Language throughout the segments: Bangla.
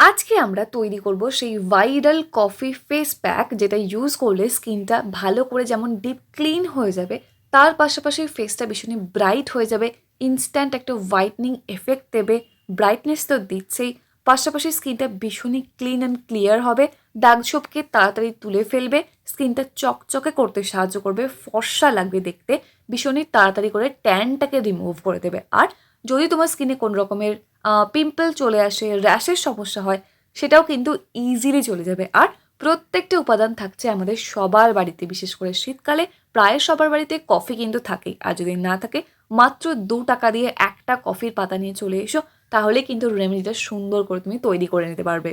আজকে আমরা তৈরি করব সেই ভাইরাল কফি ফেস প্যাক, যেটা ইউজ করলে স্কিনটা ভালো করে যেমন ডিপ ক্লিন হয়ে যাবে, তার পাশাপাশি ফেসটা ভীষণই ব্রাইট হয়ে যাবে, ইনস্ট্যান্ট একটা হোয়াইটনিং এফেক্ট দেবে, ব্রাইটনেস তো দিচ্ছেই, পাশাপাশি স্কিনটা ভীষণই ক্লিন অ্যান্ড ক্লিয়ার হবে, দাগ ছোপকে তাড়াতাড়ি তুলে ফেলবে, স্কিনটা চকচকে করতে সাহায্য করবে, ফর্সা লাগবে দেখতে, ভীষণই তাড়াতাড়ি করে ট্যানটাকে রিমুভ করে দেবে। আর যদি তোমার স্কিনে কোনো রকমের পিম্পল চলে আসে, র্যাশের সমস্যা হয়, সেটাও কিন্তু ইজিলি চলে যাবে। আর প্রত্যেকটা উপাদান থাকছে আমাদের সবার বাড়িতে, বিশেষ করে শীতকালে প্রায় সবার বাড়িতে কফি কিন্তু থাকেই। আর যদি না থাকে, মাত্র 2 টাকা দিয়ে একটা কফির পাতা নিয়ে চলে এসো, তাহলে কিন্তু রেমেডিটা সুন্দর করে তুমি তৈরি করে নিতে পারবে।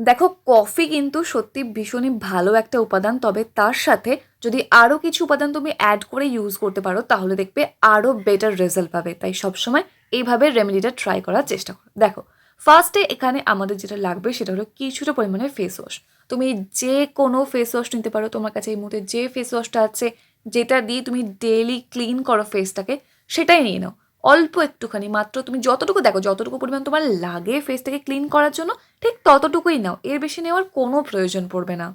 দেখো, কফি কিন্তু সত্যি ভীষণই ভালো একটা উপাদান, তবে তার সাথে যদি আরও কিছু উপাদান তুমি অ্যাড করে ইউজ করতে পারো, তাহলে দেখবে আরও বেটার রেজাল্ট পাবে। তাই সবসময় এইভাবে রেমেডিটা ট্রাই করার চেষ্টা করো। দেখো, ফার্স্টে এখানে আমাদের যেটা লাগবে সেটা হলো কিছুটা পরিমাণে ফেস ওয়াশ। তুমি যে কোনো ফেস ওয়াশ নিতে পারো, তোমার কাছে এই মুহূর্তে যে ফেস ওয়াশটা আছে, যেটা দিয়ে তুমি ডেইলি ক্লিন করো ফেসটাকে, সেটাই নিয়ে নাও। অল্প একটুখানি, মাত্র তুমি যতটুকু দেখো যতটুকু পরিমাণ তোমার লাগে ফেসটাকে ক্লিন করার জন্য, ঠিক ততটুকুই নাও, এর বেশি নেওয়ার কোনো প্রয়োজন পড়বে না।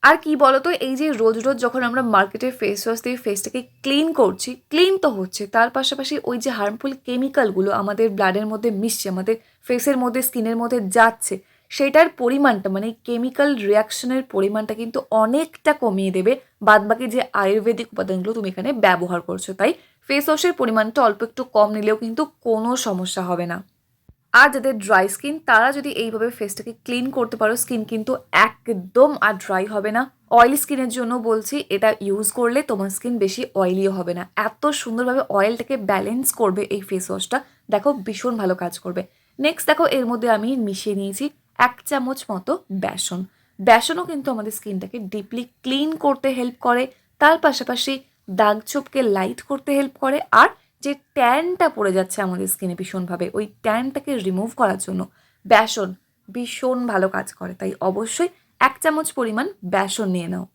আর কি বলতো, এই যে রোজ রোজ যখন আমরা মার্কেটে ফেস ওয়াশ দিয়ে ফেসটাকে ক্লিন করছি, ক্লিন তো হচ্ছে, তার পাশাপাশি ওই যে হার্মফুল কেমিক্যালগুলো আমাদের ব্লাডের মধ্যে মিশছে, আমাদের ফেসের মধ্যে স্কিনের মধ্যে যাচ্ছে, সেটার পরিমাণটা মানে কেমিক্যাল রিয়াকশনের পরিমাণটা কিন্তু অনেকটা কমিয়ে দেবে বাদবাকি যে আয়ুর্বেদিক উপাদানগুলো তুমি এখানে ব্যবহার করছো। তাই ফেস ওয়াশের পরিমাণটা অল্প একটু কম নিলেও কিন্তু কোনো সমস্যা হবে না। আর যাদের ড্রাই স্কিন, তারা যদি এইভাবে ফেসটাকে ক্লিন করতে পারো, স্কিন কিন্তু একদম আর ড্রাই হবে না। অয়েলি স্কিনের জন্য বলছি, এটা ইউজ করলে তোমার স্কিন বেশি অয়েলিও হবে না। এত সুন্দরভাবে অয়েলটাকে ব্যালেন্স করবে এই ফেস ওয়াশটা, দেখো ভীষণ ভালো কাজ করবে। নেক্সট দেখো, এর মধ্যে আমি মিশিয়ে নিয়েছি 1 চামচ মতো বেসন। বেসনও কিন্তু আমাদের স্কিনটাকে ডিপলি ক্লিন করতে হেল্প করে, তার পাশাপাশি দাগ ছোপকে লাইট করতে হেল্প করে, আর যে ট্যানটা পড়ে যাচ্ছে আমাদের স্কিনে ভীষণভাবে, ওই ট্যানটাকে রিমুভ করার জন্য বেসন ভীষণ ভালো কাজ করে। তাই অবশ্যই 1 চামচ পরিমাণ বেসন নিয়ে নাও।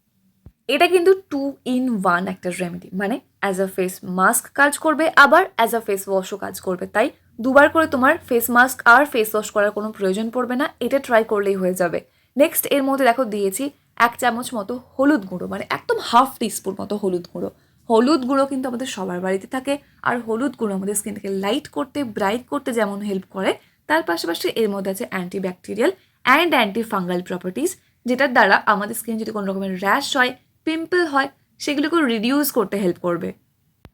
এটা কিন্তু 2 in 1 একটা রেমেডি, মানে অ্যাজ আ ফেস মাস্ক কাজ করবে, আবার অ্যাজ আ ফেস ওয়াশও কাজ করবে। তাই দুবার করে তোমার ফেস মাস্ক আর ফেস ওয়াশ করার কোনো প্রয়োজন পড়বে না, এটা ট্রাই করলেই হয়ে যাবে। নেক্সট এর মধ্যে দেখো দিয়েছি 1 চামচ মতো হলুদ গুঁড়ো, মানে একদম হাফ টিস্পুন মতো হলুদ গুঁড়ো। হলুদ গুঁড়ো কিন্তু আমাদের সবার বাড়িতে থাকে, আর হলুদ গুঁড়ো আমাদের স্কিনটাকে লাইট করতে, ব্রাইট করতে যেমন হেল্প করে, তার পাশাপাশি এর মধ্যে আছে antibacterial and anti fungal properties, যেটার দ্বারা আমাদের স্কিন যদি কোনো রকমের র্যাশ হয়, পিম্পল হয়, সেগুলোকে রিডিউস করতে হেল্প করবে।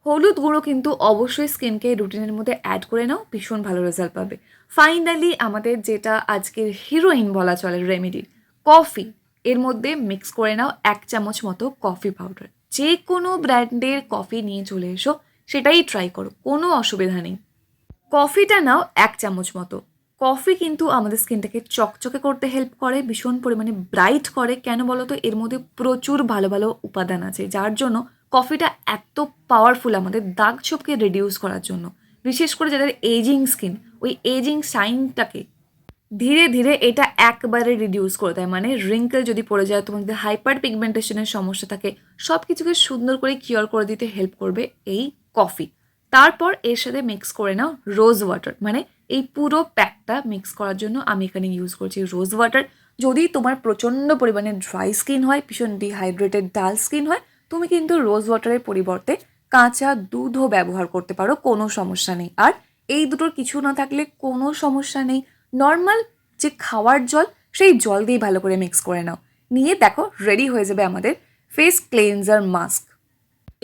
হলুদ গুঁড়ো কিন্তু অবশ্যই স্কিনকে রুটিনের মধ্যে অ্যাড করে নাও, ভীষণ ভালো রেজাল্ট পাবে। ফাইনালি আমাদের যেটা আজকের হিরোইন বলা চলে রেমেডির, কফি, এর মধ্যে মিক্স করে নাও 1 চামচ মতো কফি পাউডার। যে কোনো ব্র্যান্ডের কফি নিয়ে চলে এসো, সেটাই ট্রাই করো, কোনো অসুবিধা নেই। কফিটা নাও 1 চামচ মতো। কফি কিন্তু আমাদের স্কিনটাকে চকচকে করতে হেল্প করে, ভীষণ পরিমাণে ব্রাইট করে। কেন বলো তো, এর মধ্যে প্রচুর ভালো ভালো উপাদান আছে, যার জন্য কফিটা এত পাওয়ারফুল আমাদের দাগ ছোপকে রিডিউস করার জন্য। বিশেষ করে যাদের এজিং স্কিন, ওই এজিং সাইনটাকে ধীরে ধীরে এটা একবারে রিডিউস করে দেয়। মানে রিঙ্কেল যদি পড়ে যায়, তোমার যদি হাইপার পিগমেন্টেশনের সমস্যা থাকে, সব কিছুকে সুন্দর করে কিওর করে দিতে হেল্প করবে এই কফি। তারপর এর সাথে মিক্স করে নাও রোজ ওয়াটার, মানে এই পুরো প্যাকটা মিক্স করার জন্য আমি এখানে ইউজ করছি রোজ ওয়াটার। যদি তোমার প্রচণ্ড পরিমাণে ড্রাই স্কিন হয়, ভীষণ ডিহাইড্রেটেড ডাল স্কিন হয়, তুমি কিন্তু রোজ ওয়াটারের পরিবর্তে কাঁচা দুধও ব্যবহার করতে পারো, কোনো সমস্যা নেই। আর এই দুটোর কিছু না থাকলে কোনো সমস্যা নেই, নর্মাল যে খাওয়ার জল, সেই জল দিয়ে ভালো করে মিক্স করে নাও। নিয়ে দেখো রেডি হয়ে যাবে আমাদের ফেস ক্লেনজার মাস্ক।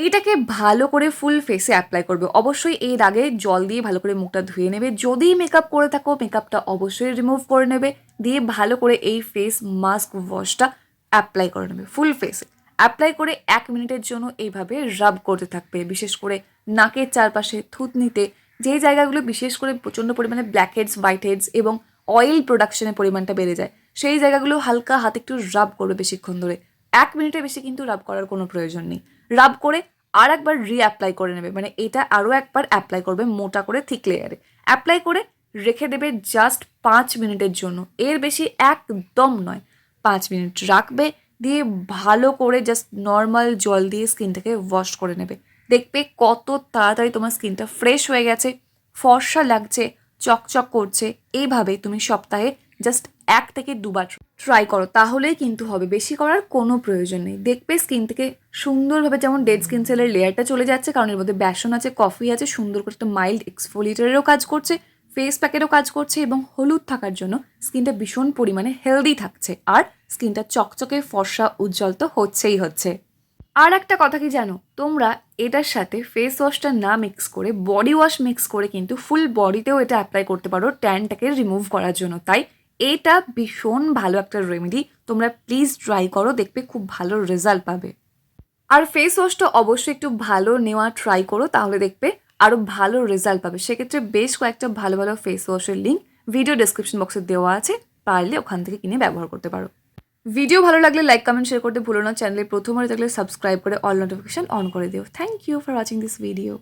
এটাকে ভালো করে ফুল ফেসে অ্যাপ্লাই করবে। অবশ্যই এর আগে জল দিয়ে ভালো করে মুখটা ধুয়ে নেবে, যদি মেকআপ করে থাকো মেকআপটা অবশ্যই রিমুভ করে নেবে, দিয়ে ভালো করে এই ফেস মাস্ক ওয়াশটা অ্যাপ্লাই করে নেবে ফুল ফেসে। অ্যাপ্লাই করে 1 মিনিটের জন্য এইভাবে রাব করতে থাকবে, বিশেষ করে নাকের চারপাশে, থুতনিতে, যেই জায়গাগুলো বিশেষ করে প্রচণ্ড পরিমাণে ব্ল্যাক হেডস, হোয়াইট হেডস এবং অয়েল প্রোডাকশনের পরিমাণটা বেড়ে যায়, সেই জায়গাগুলো হালকা হাতে একটু রাব করবে বেশিক্ষণ ধরে। 1 মিনিটের বেশি কিন্তু রাব করার কোনো প্রয়োজন নেই। রাব করে আর একবার অ্যাপ্লাই করে নেবে, মানে এটা আরও একবার অ্যাপ্লাই করবে মোটা করে থিক লেয়ারে। অ্যাপ্লাই করে রেখে দেবে জাস্ট 5 মিনিটের জন্য, এর বেশি একদম নয়। 5 মিনিট রাখবে, দিয়ে ভালো করে জাস্ট নর্মাল জল দিয়ে স্কিনটাকে ওয়াশ করে নেবে। দেখবে কত তাড়াতাড়ি তোমার স্কিনটা ফ্রেশ হয়ে গেছে, ফর্সা লাগছে, চকচক করছে। এইভাবে তুমি সপ্তাহে জাস্ট 1 থেকে 2 বার ট্রাই করো, তাহলেই কিন্তু হবে, বেশি করার কোনো প্রয়োজন নেই। দেখবে স্কিন থেকে সুন্দরভাবে যেমন ডেড স্কিন সেলের লেয়ারটা চলে যাচ্ছে, কারণ এর মধ্যে বেসন আছে, কফি আছে, সুন্দর করে একটা মাইল্ড এক্সফোলিয়েটারেরও কাজ করছে, ফেস প্যাকেরও কাজ করছে, এবং হলুদ থাকার জন্য স্কিনটা ভীষণ পরিমাণে হেলদি থাকছে, আর স্কিনটা চকচকে ফর্সা উজ্জ্বল তো হচ্ছেই হচ্ছে। আর একটা কথা কি জানো, তোমরা এটার সাথে ফেস ওয়াশটা না মিক্স করে বডি ওয়াশ মিক্স করে কিন্তু ফুল বডিতেও এটা অ্যাপ্লাই করতে পারো ট্যানটাকে রিমুভ করার জন্য। তাই এটা ভীষণ ভালো একটা রেমেডি, তোমরা প্লিজ ট্রাই করো, দেখবে খুব ভালো রেজাল্ট পাবে। আর ফেস ওয়াশটা অবশ্যই একটু ভালো নেওয়া ট্রাই করো, তাহলে দেখবে আরও ভালো রেজাল্ট পাবে। সেক্ষেত্রে বেশ কয়েকটা ভালো ভালো ফেস ওয়াশের লিঙ্ক ভিডিও ডেসক্রিপশন বক্সে দেওয়া আছে, পারলে ওখান থেকে কিনে ব্যবহার করতে পারো। ভিডিও ভালো লাগলে লাইক কমেন্ট শেয়ার করতে ভুলো না। চ্যানেলে প্রথমবার থাকলে সাবস্ক্রাইব করে অল নোটিফিকেশন অন করে দিও। Thank you for watching this video.